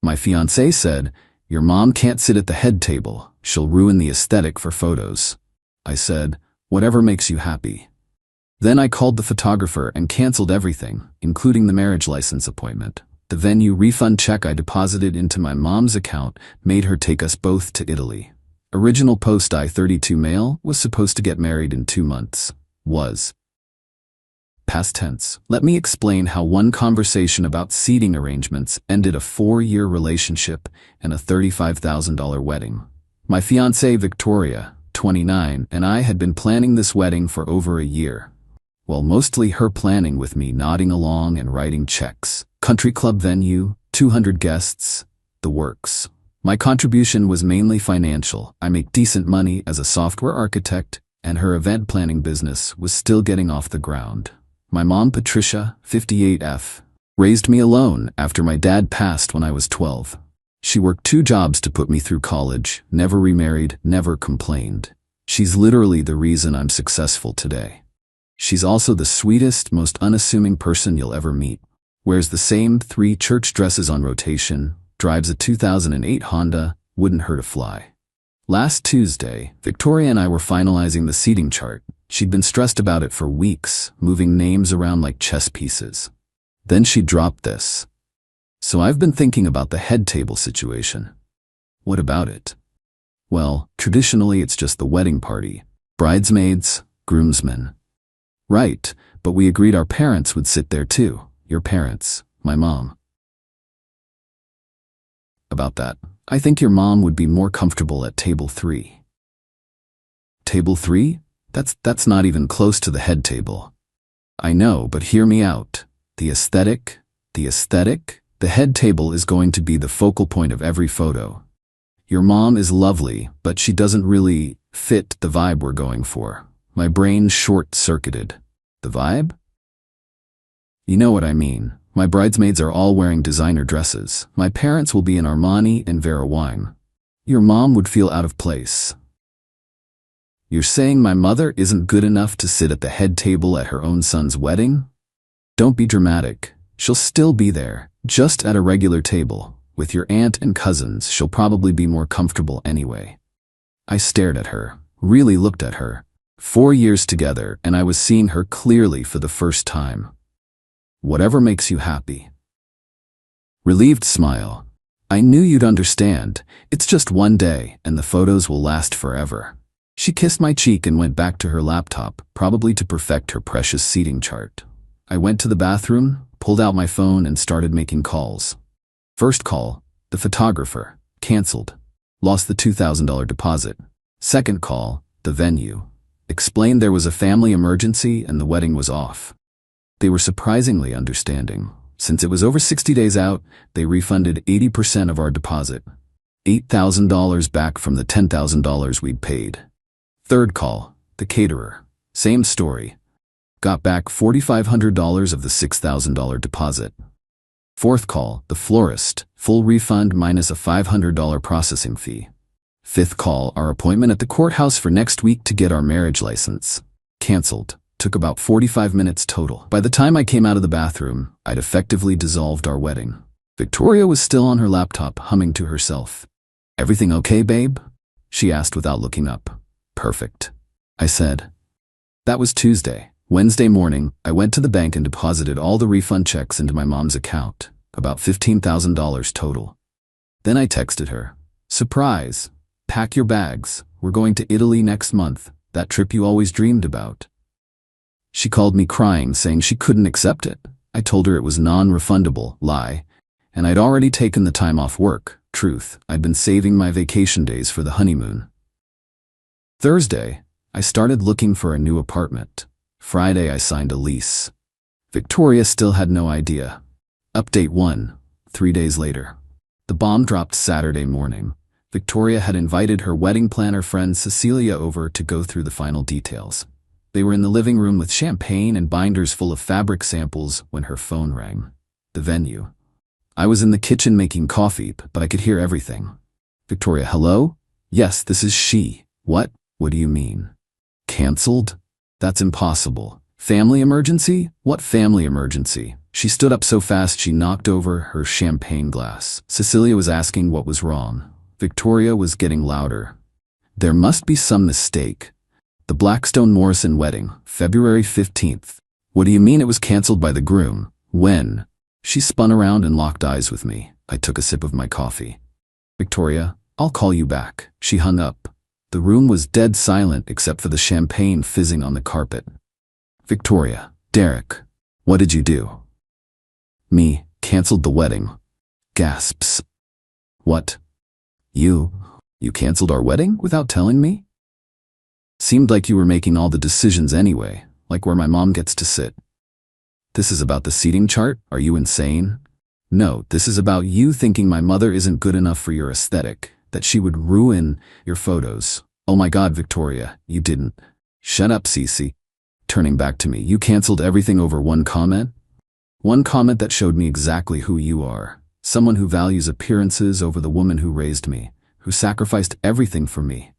My fiancé said, "Your mom can't sit at the head table. She'll ruin the aesthetic for photos." I said, "Whatever makes you happy." Then I called the photographer and canceled everything, including the marriage license appointment. The venue refund check I deposited into my mom's account made her take us both to Italy. Original post I-32 male was supposed to get married in 2 months. Was. Past tense. Let me explain how one conversation about seating arrangements ended a 4-year relationship and a $35,000 wedding. My fiancée Victoria, 29, and I had been planning this wedding for over a year. Well, mostly her planning with me nodding along and writing checks. Country club venue, 200 guests, the works. My contribution was mainly financial. I make decent money as a software architect, and her event planning business was still getting off the ground. My mom, Patricia, 58F, raised me alone after my dad passed when I was 12. She worked 2 jobs to put me through college, never remarried, never complained. She's literally the reason I'm successful today. She's also the sweetest, most unassuming person you'll ever meet. Wears the same 3 church dresses on rotation, drives a 2008 Honda, wouldn't hurt a fly. Last Tuesday, Victoria and I were finalizing the seating chart. She'd been stressed about it for weeks, moving names around like chess pieces. Then she dropped this. "So I've been thinking about the head table situation." What about it? Well, traditionally it's just the wedding party. Bridesmaids, groomsmen. Right, but we agreed our parents would sit there too. Your parents, my mom. About that, I think your mom would be more comfortable at table 3. Table 3? That's not even close to the head table. I know, but hear me out. The aesthetic. The head table is going to be the focal point of every photo. Your mom is lovely, but she doesn't really fit the vibe we're going for. My brain short-circuited. The vibe? You know what I mean. My bridesmaids are all wearing designer dresses. My parents will be in Armani and Vera Wang. Your mom would feel out of place. You're saying my mother isn't good enough to sit at the head table at her own son's wedding? Don't be dramatic. She'll still be there, just at a regular table. With your aunt and cousins, she'll probably be more comfortable anyway. I stared at her, really looked at her. 4 years together, and I was seeing her clearly for the first time. Whatever makes you happy. Relieved smile. I knew you'd understand. It's just one day, and the photos will last forever. She kissed my cheek and went back to her laptop, probably to perfect her precious seating chart. I went to the bathroom, pulled out my phone, and started making calls. First call, the photographer, canceled. Lost the $2,000 deposit. Second call, the venue. Explained there was a family emergency and the wedding was off. They were surprisingly understanding. Since it was over 60 days out, they refunded 80% of our deposit. $8,000 back from the $10,000 we'd paid. Third call, the caterer. Same story. Got back $4,500 of the $6,000 deposit. Fourth call, the florist. Full refund minus a $500 processing fee. Fifth call, our appointment at the courthouse for next week to get our marriage license. Canceled. Took about 45 minutes total. By the time I came out of the bathroom, I'd effectively dissolved our wedding. Victoria was still on her laptop, humming to herself. "Everything okay, babe?" she asked without looking up. "Perfect," I said. That was Tuesday. Wednesday morning, I went to the bank and deposited all the refund checks into my mom's account, about $15,000 total. Then I texted her. "Surprise! Pack your bags. We're going to Italy next month, that trip you always dreamed about." She called me crying, saying she couldn't accept it. I told her it was non-refundable, lie, and I'd already taken the time off work, truth. I'd been saving my vacation days for the honeymoon. Thursday, I started looking for a new apartment. Friday, I signed a lease. Victoria still had no idea. Update 1, 3 days later. The bomb dropped Saturday morning. Victoria had invited her wedding planner friend Cecilia over to go through the final details. They were in the living room with champagne and binders full of fabric samples when her phone rang. The venue. I was in the kitchen making coffee, but I could hear everything. Victoria, hello? Yes, this is she. What? What do you mean? Cancelled? That's impossible. Family emergency? What family emergency? She stood up so fast she knocked over her champagne glass. Cecilia was asking what was wrong. Victoria was getting louder. There must be some mistake. The Blackstone Morrison wedding, February 15th. What do you mean it was cancelled by the groom? When? She spun around and locked eyes with me. I took a sip of my coffee. Victoria, I'll call you back. She hung up. The room was dead silent except for the champagne fizzing on the carpet. Victoria, Derek, what did you do? Me, cancelled the wedding. Gasps. What? You cancelled our wedding without telling me? Seemed like you were making all the decisions anyway, like where my mom gets to sit. This is about the seating chart? Are you insane? No, this is about you thinking my mother isn't good enough for your aesthetic, that she would ruin your photos. Oh my God, Victoria, you didn't. Shut up, Cece. Turning back to me, you cancelled everything over one comment? One comment that showed me exactly who you are. Someone who values appearances over the woman who raised me, who sacrificed everything for me.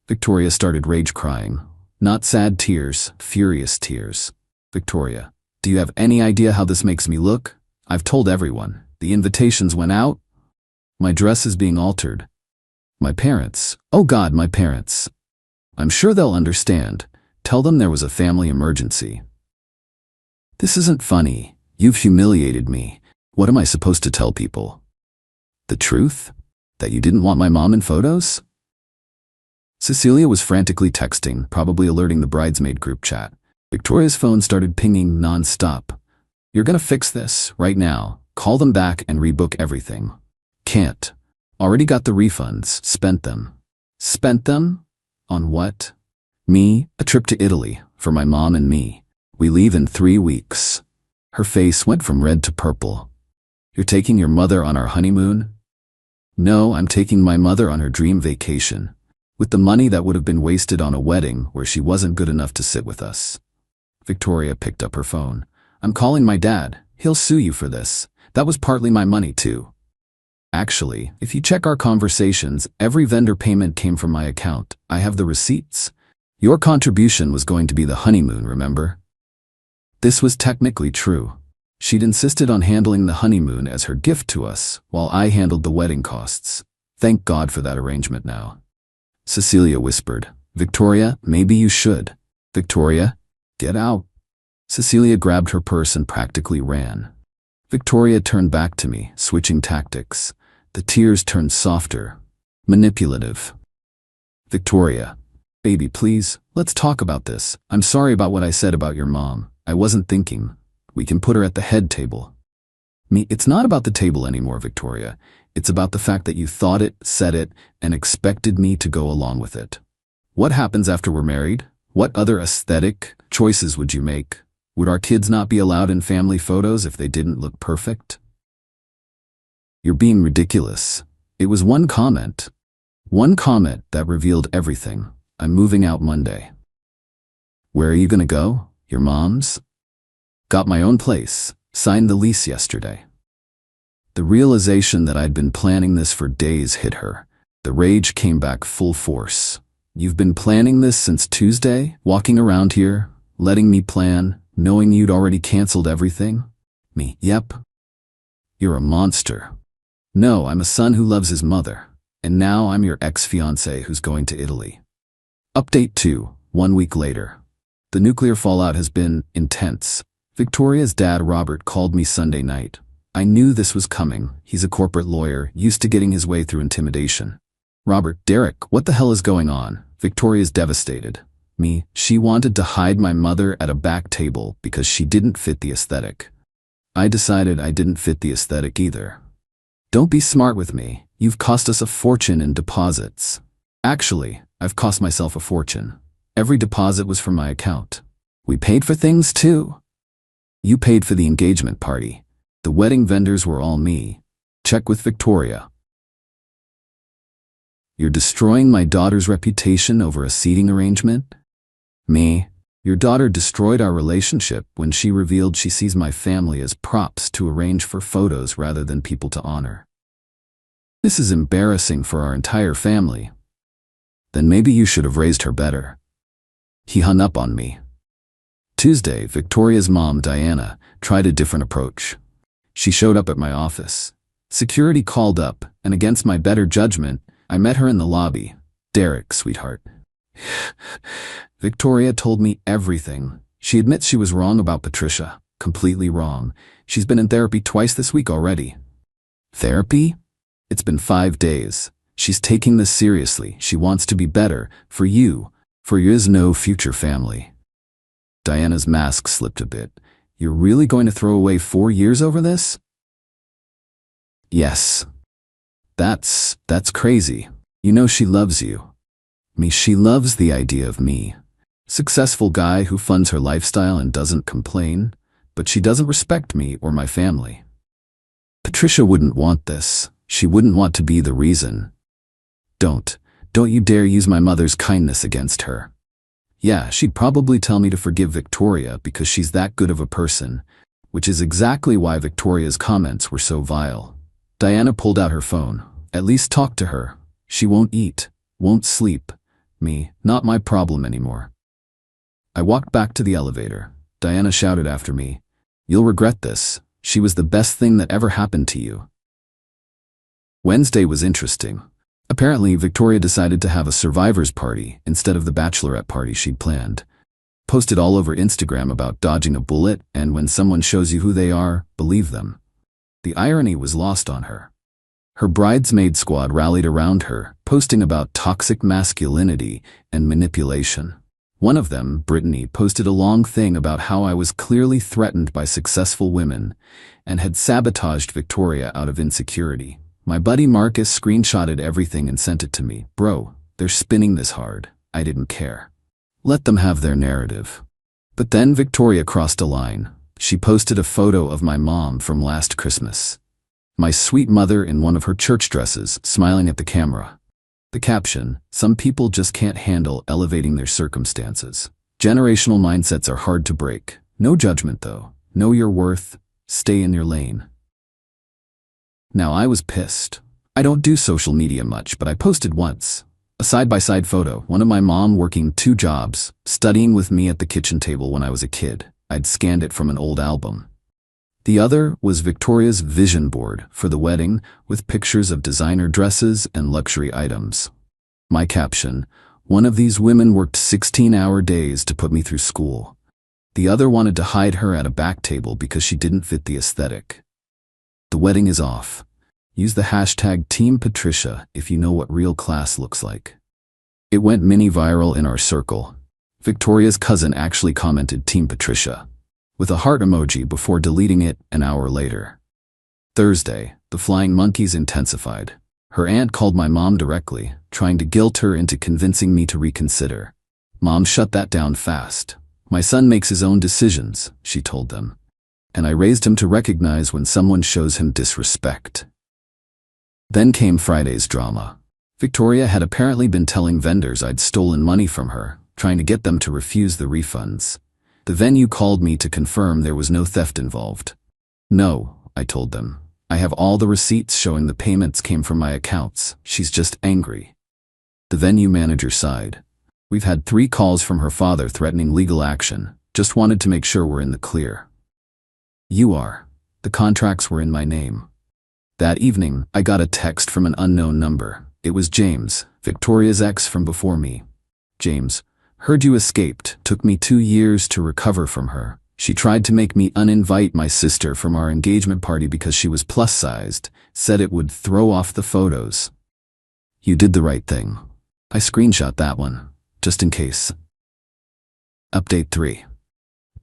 Victoria started rage crying. Not sad tears, furious tears. Victoria, do you have any idea how this makes me look? I've told everyone. The invitations went out. My dress is being altered. My parents. Oh God, my parents. I'm sure they'll understand. Tell them there was a family emergency. This isn't funny. You've humiliated me. What am I supposed to tell people? The truth? That you didn't want my mom in photos? Cecilia was frantically texting, probably alerting the bridesmaid group chat. Victoria's phone started pinging non-stop. You're gonna fix this, right now. Call them back and rebook everything. Can't. Already got the refunds, spent them. Spent them? On what? Me, a trip to Italy, for my mom and me. We leave in 3 weeks. Her face went from red to purple. You're taking your mother on our honeymoon? No, I'm taking my mother on her dream vacation. With the money that would have been wasted on a wedding where she wasn't good enough to sit with us. Victoria picked up her phone. I'm calling my dad. He'll sue you for this. That was partly my money too. Actually, if you check our conversations, every vendor payment came from my account. I have the receipts. Your contribution was going to be the honeymoon, remember? This was technically true. She'd insisted on handling the honeymoon as her gift to us, while I handled the wedding costs. Thank God for that arrangement now. Cecilia whispered, Victoria, maybe you should. Victoria, get out. Cecilia grabbed her purse and practically ran. Victoria turned back to me, switching tactics. The tears turned softer, manipulative. Victoria, baby, please, let's talk about this. I'm sorry about what I said about your mom. I wasn't thinking. We can put her at the head table. Me, it's not about the table anymore, Victoria. It's about the fact that you thought it, said it, and expected me to go along with it. What happens after we're married? What other aesthetic choices would you make? Would our kids not be allowed in family photos if they didn't look perfect? You're being ridiculous. It was one comment. One comment that revealed everything. I'm moving out Monday. Where are you gonna go? Your mom's? Got my own place. Signed the lease yesterday. The realization that I'd been planning this for days hit her. The rage came back full force. You've been planning this since Tuesday? Walking around here, letting me plan, knowing you'd already canceled everything? Me, yep. You're a monster. No, I'm a son who loves his mother. And now I'm your ex-fiancée who's going to Italy. Update 2, 1 week later. The nuclear fallout has been intense. Victoria's dad, Robert, called me Sunday night. I knew this was coming. He's a corporate lawyer, used to getting his way through intimidation. Robert, Derek, what the hell is going on? Victoria's devastated. Me, she wanted to hide my mother at a back table because she didn't fit the aesthetic. I decided I didn't fit the aesthetic either. Don't be smart with me. You've cost us a fortune in deposits. Actually, I've cost myself a fortune. Every deposit was from my account. We paid for things too. You paid for the engagement party. The wedding vendors were all me. Check with Victoria. You're destroying my daughter's reputation over a seating arrangement? Me, your daughter destroyed our relationship when she revealed she sees my family as props to arrange for photos rather than people to honor. This is embarrassing for our entire family. Then maybe you should have raised her better. He hung up on me. Tuesday, Victoria's mom, Diana, tried a different approach. She showed up at my office. Security called up, and against my better judgment, I met her in the lobby. "Derek, sweetheart." Victoria told me everything. She admits she was wrong about Patricia. Completely wrong. She's been in therapy twice this week already. Therapy? It's been 5 days. She's taking this seriously. She wants to be better. For you. For yours no future family. Diana's mask slipped a bit. "You're really going to throw away 4 years over this?" "Yes. That's crazy. You know she loves you." "Me, she loves the idea of me. Successful guy who funds her lifestyle and doesn't complain, but she doesn't respect me or my family. Patricia wouldn't want this. She wouldn't want to be the reason." Don't you dare use my mother's kindness against her." "Yeah, she'd probably tell me to forgive Victoria because she's that good of a person," which is exactly why Victoria's comments were so vile. Diana pulled out her phone. "At least talk to her. She won't eat, won't sleep. Me, not my problem anymore." I walked back to the elevator. Diana shouted after me, "You'll regret this. She was the best thing that ever happened to you." Wednesday was interesting. Apparently, Victoria decided to have a survivor's party instead of the bachelorette party she'd planned. Posted all over Instagram about dodging a bullet, and when someone shows you who they are, believe them. The irony was lost on her. Her bridesmaid squad rallied around her, posting about toxic masculinity and manipulation. One of them, Brittany, posted a long thing about how I was clearly threatened by successful women and had sabotaged Victoria out of insecurity. My buddy Marcus screenshotted everything and sent it to me. "Bro, they're spinning this hard. I didn't care. Let them have their narrative." But then Victoria crossed a line. She posted a photo of my mom from last Christmas. My sweet mother in one of her church dresses, smiling at the camera. The caption, "Some people just can't handle elevating their circumstances. Generational mindsets are hard to break. No judgment though. Know your worth. Stay in your lane." Now I was pissed. I don't do social media much, but I posted once. A side-by-side photo, one of my mom working 2 jobs, studying with me at the kitchen table when I was a kid. I'd scanned it from an old album. The other was Victoria's vision board for the wedding with pictures of designer dresses and luxury items. My caption, "One of these women worked 16-hour days to put me through school. The other wanted to hide her at a back table because she didn't fit the aesthetic. The wedding is off. Use the hashtag Team Patricia if you know what real class looks like." It went mini viral in our circle. Victoria's cousin actually commented Team Patricia with a heart emoji before deleting it an hour later. Thursday, the flying monkeys intensified. Her aunt called my mom directly, trying to guilt her into convincing me to reconsider. Mom shut that down fast. "My son makes his own decisions," she told them. "And I raised him to recognize when someone shows him disrespect." Then came Friday's drama. Victoria had apparently been telling vendors I'd stolen money from her, trying to get them to refuse the refunds. The venue called me to confirm there was no theft involved. "No," I told them. "I have all the receipts showing the payments came from my accounts. She's just angry." The venue manager sighed. "We've had 3 calls from her father threatening legal action. Just wanted to make sure we're in the clear." "You are. The contracts were in my name." That evening, I got a text from an unknown number. It was James, Victoria's ex from before me. "James, heard you escaped. Took me 2 years to recover from her. She tried to make me uninvite my sister from our engagement party because she was plus-sized, said it would throw off the photos. You did the right thing." I screenshot that one, just in case. Update 3.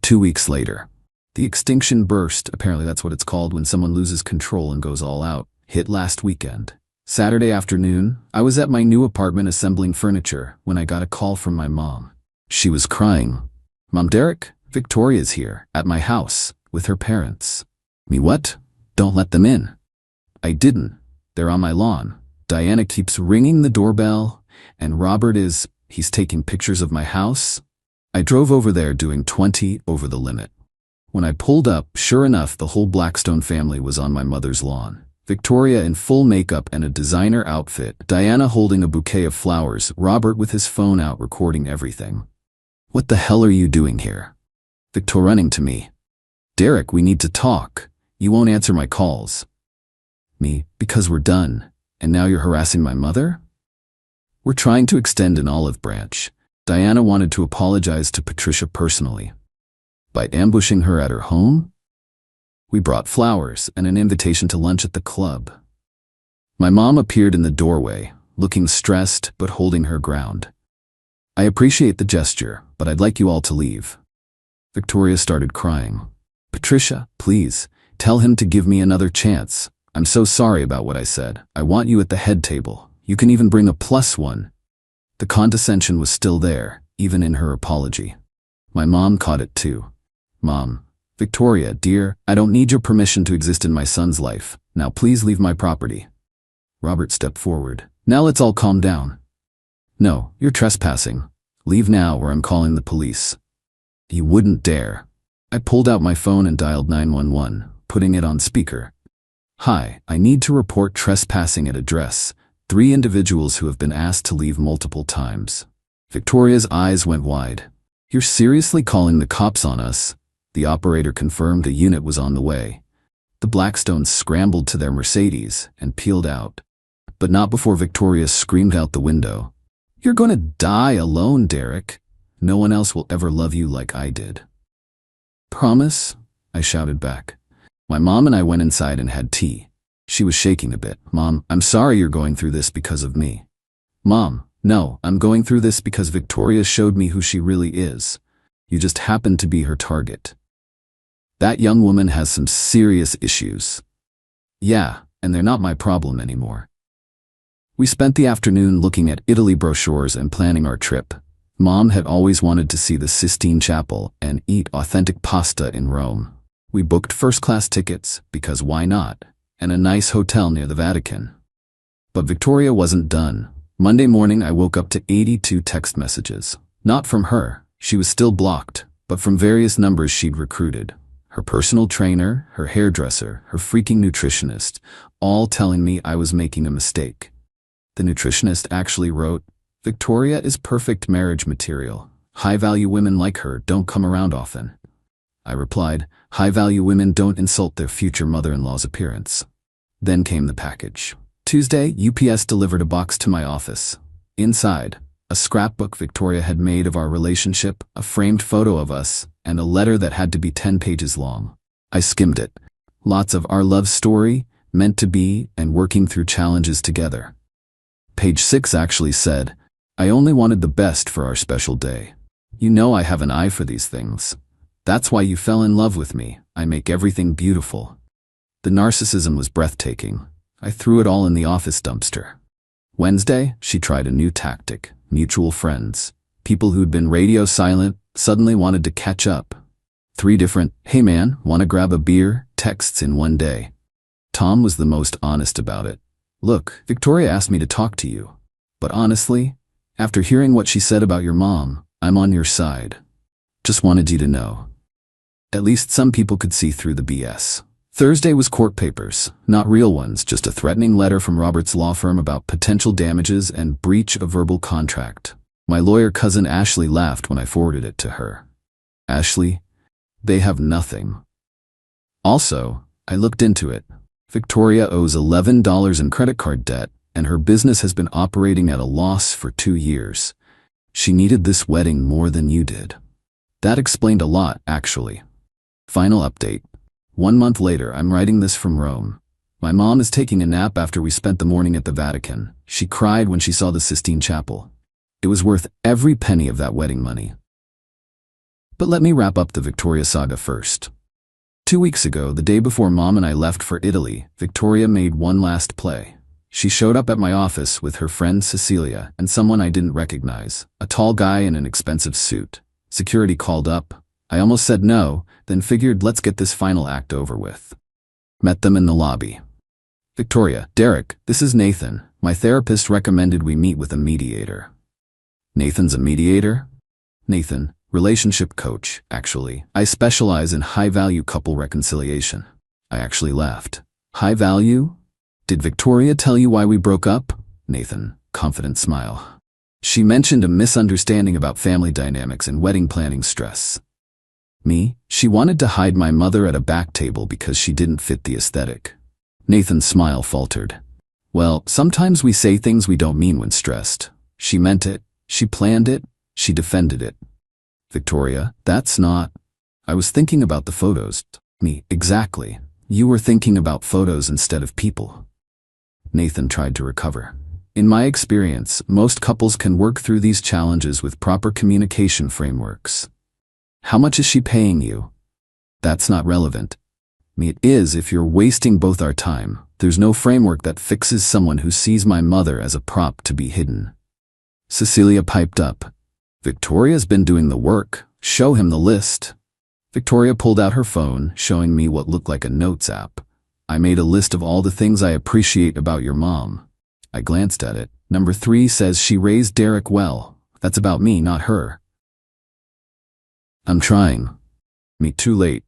2 weeks later. The extinction burst, apparently that's what it's called when someone loses control and goes all out, hit last weekend. Saturday afternoon, I was at my new apartment assembling furniture when I got a call from my mom. She was crying. "Mom, Derek, Victoria's here, at my house, with her parents." "Me what? Don't let them in." "I didn't. They're on my lawn. Diana keeps ringing the doorbell, and Robert he's taking pictures of my house." I drove over there doing 20 over the limit. When I pulled up, sure enough, the whole Blackstone family was on my mother's lawn. Victoria in full makeup and a designer outfit, Diana holding a bouquet of flowers, Robert with his phone out recording everything. "What the hell are you doing here?" Victor running to me. Derek, we need to talk. You won't answer my calls. Me, because we're done. And now you're harassing my mother? We're trying to extend an olive branch. Diana wanted to apologize to Patricia personally. By ambushing her at her home? We brought flowers and an invitation to lunch at the club. My mom appeared in the doorway, looking stressed but holding her ground. I appreciate the gesture, but I'd like you all to leave. Victoria started crying. Patricia, please, tell him to give me another chance. I'm so sorry about what I said. I want you at the head table. You can even bring a +1. The condescension was still there, even in her apology. My mom caught it too. Mom, Victoria, dear, I don't need your permission to exist in my son's life. Now please leave my property. Robert stepped forward. Now let's all calm down. No, you're trespassing. Leave now or I'm calling the police. You wouldn't dare. I pulled out my phone and dialed 911, putting it on speaker. Hi, I need to report trespassing at address. 3 individuals who have been asked to leave multiple times. Victoria's eyes went wide. You're seriously calling the cops on us? The operator confirmed a unit was on the way. The Blackstones scrambled to their Mercedes and peeled out. But not before Victoria screamed out the window. You're gonna die alone, Derek. No one else will ever love you like I did. Promise? I shouted back. My mom and I went inside and had tea. She was shaking a bit. Mom, I'm sorry you're going through this because of me. Mom, no, I'm going through this because Victoria showed me who she really is. You just happened to be her target. That young woman has some serious issues. Yeah, and they're not my problem anymore. We spent the afternoon looking at Italy brochures and planning our trip. Mom had always wanted to see the Sistine Chapel and eat authentic pasta in Rome. We booked first-class tickets, because why not, and a nice hotel near the Vatican. But Victoria wasn't done. Monday morning I woke up to 82 text messages. Not from her, she was still blocked, but from various numbers she'd recruited. Her personal trainer, her hairdresser, her freaking nutritionist, all telling me I was making a mistake. The nutritionist actually wrote, Victoria is perfect marriage material. High-value women like her don't come around often. I replied, high-value women don't insult their future mother-in-law's appearance. Then came the package. Tuesday, UPS delivered a box to my office. Inside, a scrapbook Victoria had made of our relationship, a framed photo of us, and a letter that had to be 10 pages long. I skimmed it. Lots of our love story, meant to be, and working through challenges together. Page 6 actually said, I only wanted the best for our special day. You know I have an eye for these things. That's why you fell in love with me. I make everything beautiful. The narcissism was breathtaking. I threw it all in the office dumpster. Wednesday, she tried a new tactic. Mutual friends. People who'd been radio silent suddenly wanted to catch up. 3 different, hey man, wanna grab a beer, texts in one day. Tom was the most honest about it. Look, Victoria asked me to talk to you. But honestly, after hearing what she said about your mom, I'm on your side. Just wanted you to know. At least some people could see through the BS. Thursday was court papers, not real ones, just a threatening letter from Robert's law firm about potential damages and breach of verbal contract. My lawyer cousin Ashley laughed when I forwarded it to her. Ashley, they have nothing. Also, I looked into it. Victoria owes $11 in credit card debt, and her business has been operating at a loss for 2 years. She needed this wedding more than you did. That explained a lot, actually. Final update. 1 month later, I'm writing this from Rome. My mom is taking a nap after we spent the morning at the Vatican. She cried when she saw the Sistine Chapel. It was worth every penny of that wedding money. But let me wrap up the Victoria saga first. 2 weeks ago, the day before Mom and I left for Italy, Victoria made one last play. She showed up at my office with her friend Cecilia and someone I didn't recognize, a tall guy in an expensive suit. Security called up. I almost said no, then figured let's get this final act over with. Met them in the lobby. Victoria, Derek, this is Nathan. My therapist recommended we meet with a mediator. Nathan's a mediator? Nathan, relationship coach, actually. I specialize in high-value couple reconciliation. I actually laughed. High value? Did Victoria tell you why we broke up? Nathan, confident smile. She mentioned a misunderstanding about family dynamics and wedding planning stress. Me? She wanted to hide my mother at a back table because she didn't fit the aesthetic. Nathan's smile faltered. Well, sometimes we say things we don't mean when stressed. She meant it. She planned it. She defended it. Victoria, that's not... I was thinking about the photos. Me, exactly. You were thinking about photos instead of people. Nathan tried to recover. In my experience, most couples can work through these challenges with proper communication frameworks. How much is she paying you? That's not relevant. Me, it is if you're wasting both our time. There's no framework that fixes someone who sees my mother as a prop to be hidden. Cecilia piped up. Victoria's been doing the work. Show him the list. Victoria pulled out her phone, showing me what looked like a notes app. I made a list of all the things I appreciate about your mom. I glanced at it. Number 3 says she raised Derek well. That's about me, not her. I'm trying. Me, too late.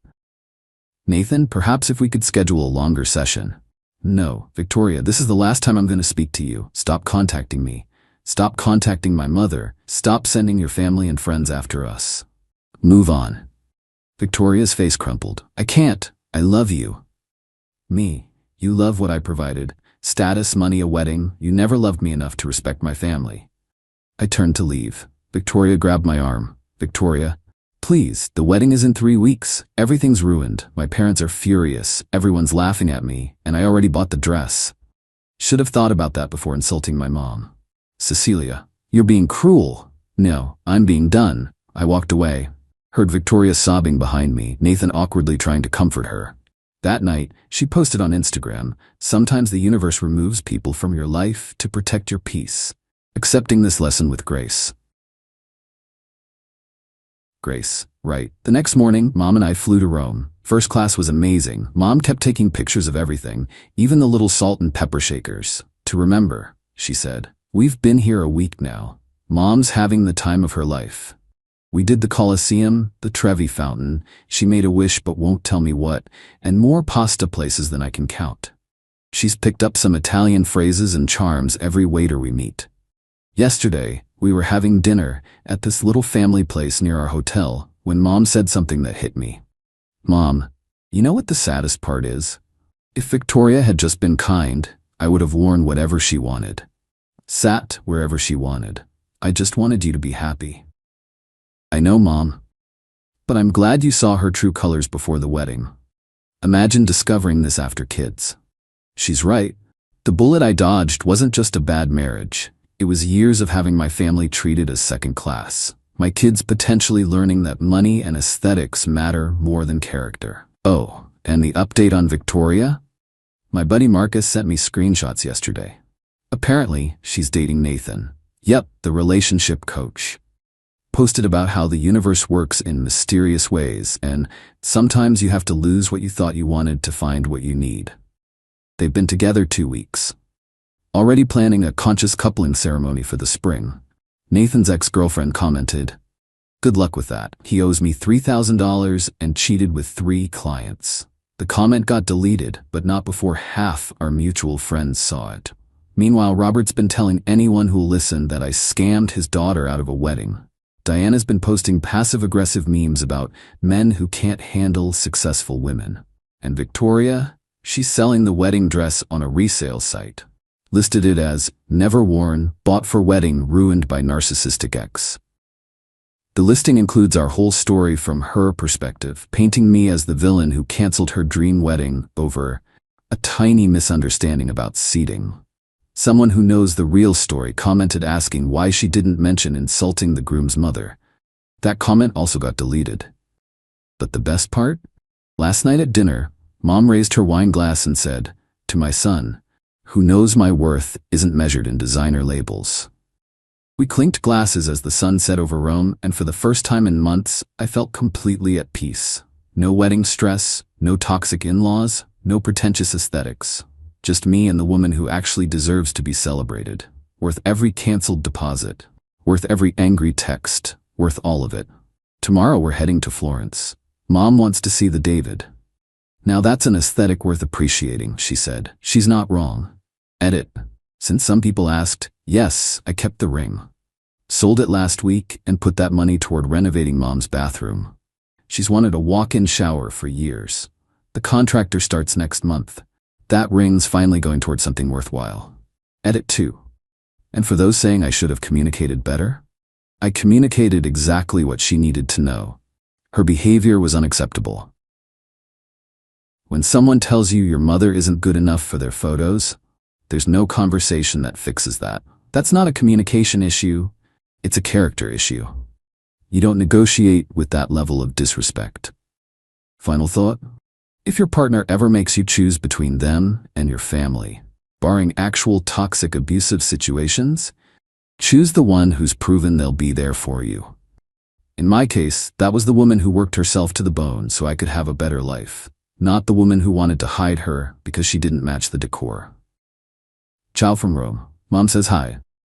Nathan, perhaps if we could schedule a longer session. No, Victoria, this is the last time I'm going to speak to you. Stop contacting me. Stop contacting my mother. Stop sending your family and friends after us. Move on. Victoria's face crumpled. I can't. I love you. Me, you love what I provided. Status, money, a wedding. You never loved me enough to respect my family. I turned to leave. Victoria grabbed my arm. Victoria, please, the wedding is in 3 weeks. Everything's ruined. My parents are furious. Everyone's laughing at me, and I already bought the dress. Should have thought about that before insulting my mom. Cecilia, you're being cruel. No, I'm being done. I walked away. Heard Victoria sobbing behind me, Nathan awkwardly trying to comfort her. That night, she posted on Instagram, sometimes the universe removes people from your life to protect your peace. Accepting this lesson with grace. Grace, right. The next morning, Mom and I flew to Rome. First class was amazing. Mom kept taking pictures of everything, even the little salt and pepper shakers. To remember, she said. We've been here a week now. Mom's having the time of her life. We did the Colosseum, the Trevi Fountain, she made a wish but won't tell me what, and more pasta places than I can count. She's picked up some Italian phrases and charms every waiter we meet. Yesterday, we were having dinner at this little family place near our hotel when Mom said something that hit me. Mom, you know what the saddest part is? If Victoria had just been kind, I would have worn whatever she wanted. Sat wherever she wanted. I just wanted you to be happy. I know, Mom. But I'm glad you saw her true colors before the wedding. Imagine discovering this after kids. She's right. The bullet I dodged wasn't just a bad marriage. It was years of having my family treated as second class. My kids potentially learning that money and aesthetics matter more than character. Oh, and the update on Victoria? My buddy Marcus sent me screenshots yesterday. Apparently, she's dating Nathan. Yep, the relationship coach. Posted about how the universe works in mysterious ways, and sometimes you have to lose what you thought you wanted to find what you need. They've been together 2 weeks. Already planning a conscious coupling ceremony for the spring. Nathan's ex-girlfriend commented, "Good luck with that. He owes me $3,000 and cheated with 3 clients." The comment got deleted, but not before half our mutual friends saw it. Meanwhile, Robert's been telling anyone who'll listen that I scammed his daughter out of a wedding. Diana's been posting passive-aggressive memes about men who can't handle successful women. And Victoria, she's selling the wedding dress on a resale site. Listed it as never worn, bought for wedding, ruined by narcissistic ex. The listing includes our whole story from her perspective, painting me as the villain who canceled her dream wedding over a tiny misunderstanding about seating. Someone who knows the real story commented asking why she didn't mention insulting the groom's mother. That comment also got deleted. But the best part? Last night at dinner, Mom raised her wine glass and said, "To my son, who knows my worth isn't measured in designer labels." We clinked glasses as the sun set over Rome, and for the first time in months, I felt completely at peace. No wedding stress, no toxic in-laws, no pretentious aesthetics. Just me and the woman who actually deserves to be celebrated. Worth every canceled deposit. Worth every angry text. Worth all of it. Tomorrow we're heading to Florence. Mom wants to see the David. Now that's an aesthetic worth appreciating, she said. She's not wrong. Edit. Since some people asked, yes, I kept the ring. Sold it last week and put that money toward renovating Mom's bathroom. She's wanted a walk-in shower for years. The contractor starts next month. That ring's finally going towards something worthwhile. Edit 2. And for those saying I should have communicated better, I communicated exactly what she needed to know. Her behavior was unacceptable. When someone tells you your mother isn't good enough for their photos, there's no conversation that fixes that. That's not a communication issue, it's a character issue. You don't negotiate with that level of disrespect. Final thought? If your partner ever makes you choose between them and your family, barring actual toxic abusive situations, choose the one who's proven they'll be there for you. In my case, that was the woman who worked herself to the bone so I could have a better life, not the woman who wanted to hide her because she didn't match the decor. Ciao from Rome. Mom says hi.